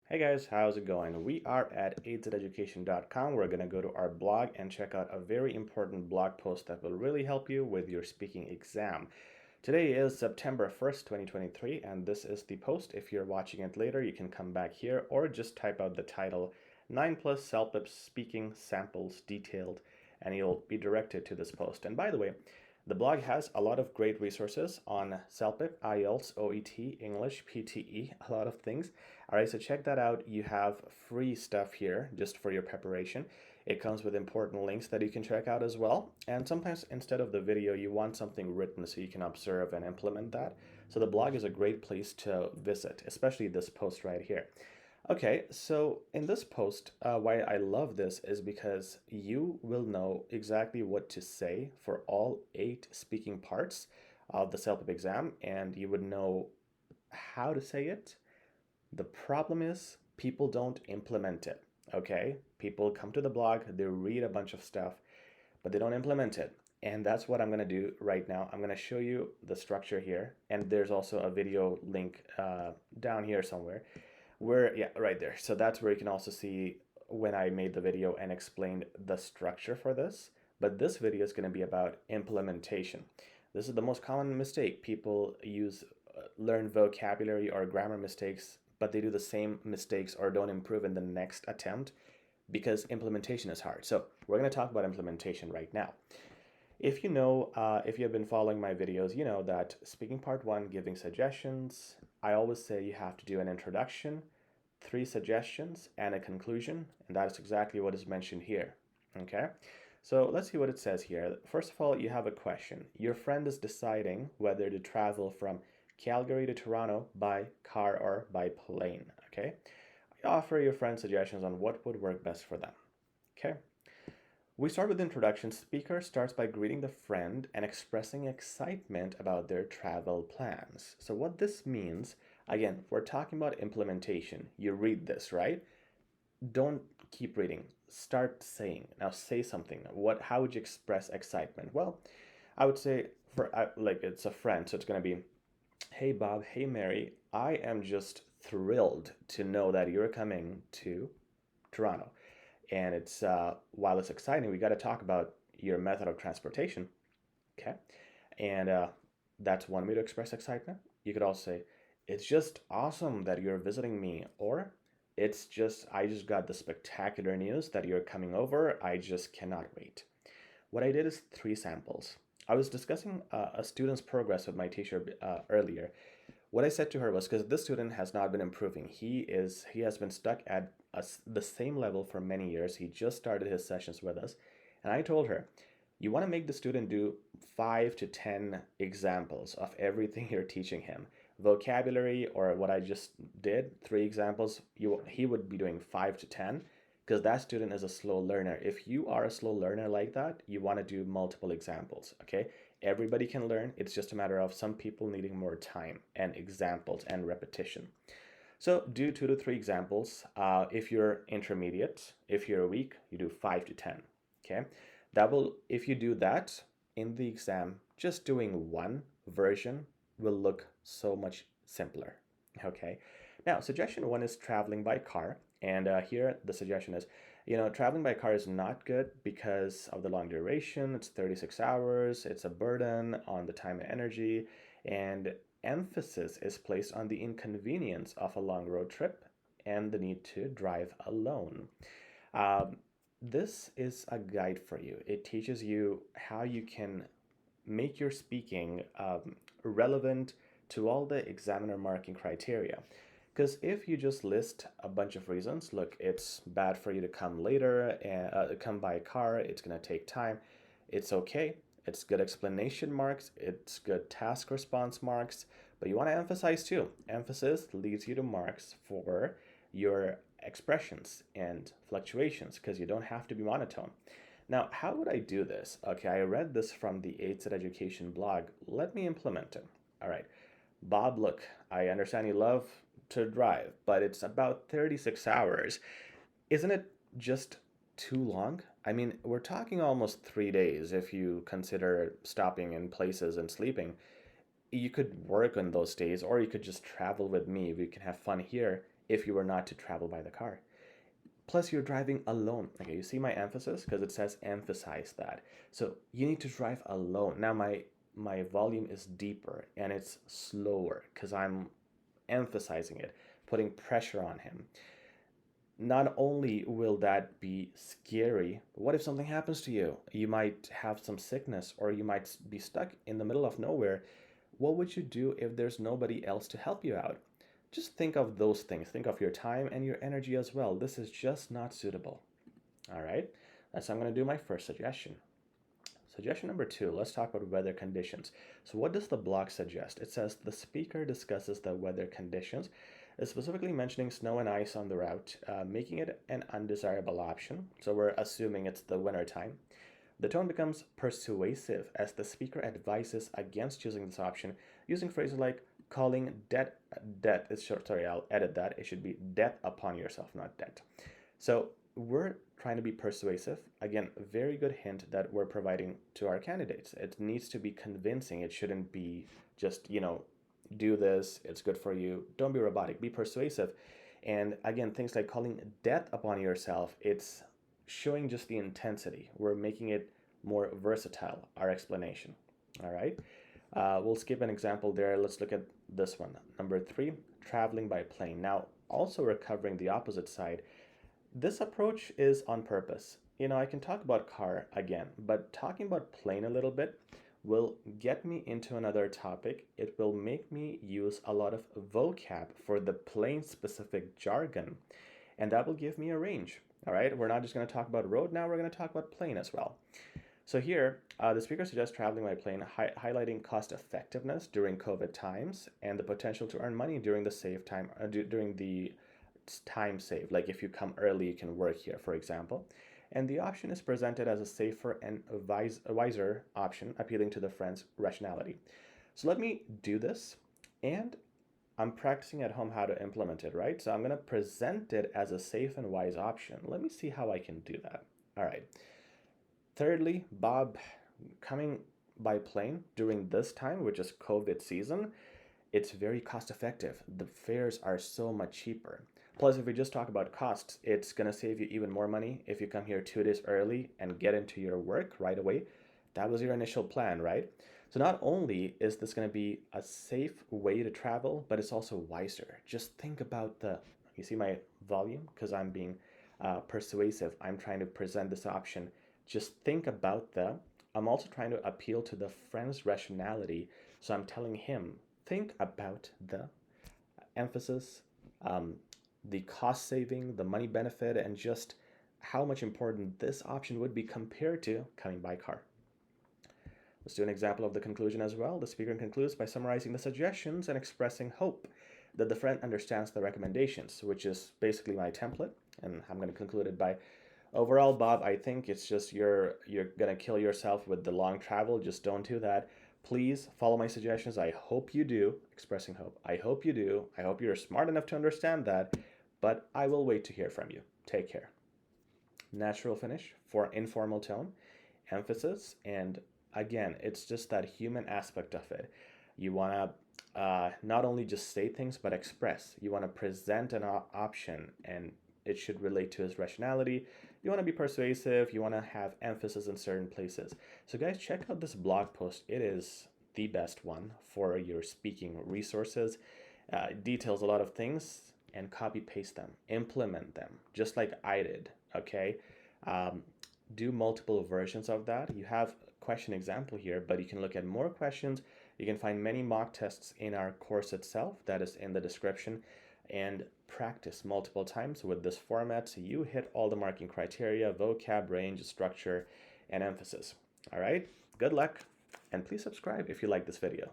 Hey guys, how's it going? We are at HZadeducation.com. We're going to go to our blog and check out a very important blog post that will really help you with your speaking exam. Today is September 1st, 2023, and this is the post. If you're watching it later, you can come back here or just type out the title 9 plus CELPIP Speaking Samples Detailed, and you'll be directed to this post. And by the way, the blog has a lot of great resources on CELPIP, IELTS, OET, English, PTE, a lot of things. All right, so check that out. You have free stuff here just for your preparation. It comes with important links that you can check out as well. And sometimes instead of the video, you want something written so you can observe and implement that. So the blog is a great place to visit, especially this post right here. Okay, so in this post, why I love this is because you will know exactly what to say for all 8 speaking parts of the CELPIP exam, and you would know how to say it. The problem is people don't implement it, okay? People come to the blog, they read a bunch of stuff, but they don't implement it. And that's what I'm going to do right now. I'm going to show you the structure here, and there's also a video link down here somewhere yeah, right there. So that's where you can also see when I made the video and explained the structure for this. But this video is going to be about implementation. This is the most common mistake. People learn vocabulary or grammar mistakes, but they do the same mistakes or don't improve in the next attempt because implementation is hard. So we're going to talk about implementation right now. If if you have been following my videos, you know that speaking part 1, giving suggestions, I always say you have to do an introduction, 3 suggestions, and a conclusion, and that is exactly what is mentioned here. Okay, so let's see what it says here. First of all, you have a question. Your friend is deciding whether to travel from Calgary to Toronto by car or by plane. Okay, I offer your friend suggestions on what would work best for them. Okay. We start with the introduction. Speaker starts by greeting the friend and expressing excitement about their travel plans. So what this means, again, we're talking about implementation. You read this, right? Don't keep reading. Start saying. Now say something. How would you express excitement? Well, I would say like it's a friend, so it's going to be, "Hey Bob, hey Mary, I am just thrilled to know that you're coming to Toronto. And while it's exciting, we got to talk about your method of transportation." Okay. And that's one way to express excitement. You could also say, "It's just awesome that you're visiting me," or I just got the spectacular news that you're coming over. I just cannot wait." What I did is 3 samples. I was discussing a student's progress with my teacher earlier. What I said to her was, because this student has not been improving. He has been stuck at the same level for many years. He just started his sessions with us. And I told her, you want to make the student do 5 to 10 examples of everything you're teaching him. Vocabulary, or what I just did, 3 examples, he would be doing 5 to 10, because that student is a slow learner. If you are a slow learner like that, you want to do multiple examples, okay? Everybody can learn. It's just a matter of some people needing more time and examples and repetition. So do 2 to 3 examples. If you're intermediate, if you're weak, you do 5 to 10. Okay, if you do that in the exam, just doing one version will look so much simpler. Okay, now suggestion 1 is traveling by car, and here the suggestion is, traveling by car is not good because of the long duration. It's 36 hours. It's a burden on the time and energy, and emphasis is placed on the inconvenience of a long road trip and the need to drive alone. Um, this is a guide for you. It teaches you how you can make your speaking relevant to all the examiner marking criteria. Because if you just list a bunch of reasons, look, it's bad for you to come later and come by car, it's going to take time, it's okay. It's good explanation marks, it's good task response marks, but you want to emphasize too. Emphasis leads you to marks for your expressions and fluctuations because you don't have to be monotone. Now, how would I do this? Okay, I read this from the HZad Education blog. Let me implement it. All right. Bob, look, I understand you love to drive, but it's about 36 hours. Isn't it just too long? I mean, we're talking almost 3 days if you consider stopping in places and sleeping. You could work on those days, or you could just travel with me. We can have fun here if you were not to travel by the car. Plus, you're driving alone. Okay, you see my emphasis because it says emphasize that. So you need to drive alone. Now my volume is deeper and it's slower because I'm emphasizing it, putting pressure on him. Not only will that be scary, but what if something happens to you? You might have some sickness or you might be stuck in the middle of nowhere. What would you do if there's nobody else to help you out? Just think of those things. Think of your time and your energy as well. This is just not suitable. All right, so I'm going to do my first suggestion. Suggestion number 2, let's talk about weather conditions. So what does the blog suggest? It says the speaker discusses the weather conditions, specifically mentioning snow and ice on the route, making it an undesirable option. So we're assuming it's the winter time. The tone becomes persuasive as the speaker advises against choosing this option, using phrases like calling I'll edit that. It should be death upon yourself, not debt. So we're trying to be persuasive. Again, very good hint that we're providing to our candidates. It needs to be convincing. It shouldn't be just, do this, it's good for you. Don't be robotic, be persuasive. And again, things like calling death upon yourself, it's showing just the intensity. We're making it more versatile, our explanation. All right. We'll skip an example there. Let's look at this one. Number 3, traveling by plane. Now, also we're covering the opposite side. This approach is on purpose. I can talk about car again, but talking about plane a little bit will get me into another topic. It will make me use a lot of vocab for the plane specific jargon, and that will give me a range. All right, we're not just going to talk about road now, we're going to talk about plane as well. So here, the speaker suggests traveling by plane, highlighting cost effectiveness during COVID times and the potential to earn money during the time save. Like if you come early, you can work here, for example. And the option is presented as a safer and wiser option, appealing to the friend's rationality. So let me do this, and I'm practicing at home how to implement it, right? So I'm going to present it as a safe and wise option. Let me see how I can do that. All right. Thirdly, Bob, coming by plane during this time, which is COVID season, it's very cost effective. The fares are so much cheaper. Plus, if we just talk about costs, it's going to save you even more money if you come here 2 days early and get into your work right away. That was your initial plan, right? So not only is this going to be a safe way to travel, but it's also wiser. Just think about you see my volume? Because I'm being persuasive. I'm trying to present this option. Just think about I'm also trying to appeal to the friend's rationality. So I'm telling him, think about the emphasis, the cost saving, the money benefit, and just how much important this option would be compared to coming by car. Let's do an example of the conclusion as well. The speaker concludes by summarizing the suggestions and expressing hope that the friend understands the recommendations, which is basically my template. And I'm going to conclude it by, overall, Bob, I think it's just you're going to kill yourself with the long travel. Just don't do that. Please follow my suggestions. I hope you do. Expressing hope. I hope you do. I hope you're smart enough to understand that. But I will wait to hear from you. Take care. Natural finish for informal tone, emphasis, and again, it's just that human aspect of it. You want to not only just say things, but express. You want to present an option, and it should relate to his rationality. You want to be persuasive. You want to have emphasis in certain places. So guys, check out this blog post. It is the best one for your speaking resources. It details a lot of things, and copy paste them, implement them, just like I did, okay? Do multiple versions of that. You have a question example here, but you can look at more questions. You can find many mock tests in our course itself, that is in the description, and practice multiple times with this format so you hit all the marking criteria, vocab, range, structure, and emphasis. All right, good luck, and please subscribe if you like this video.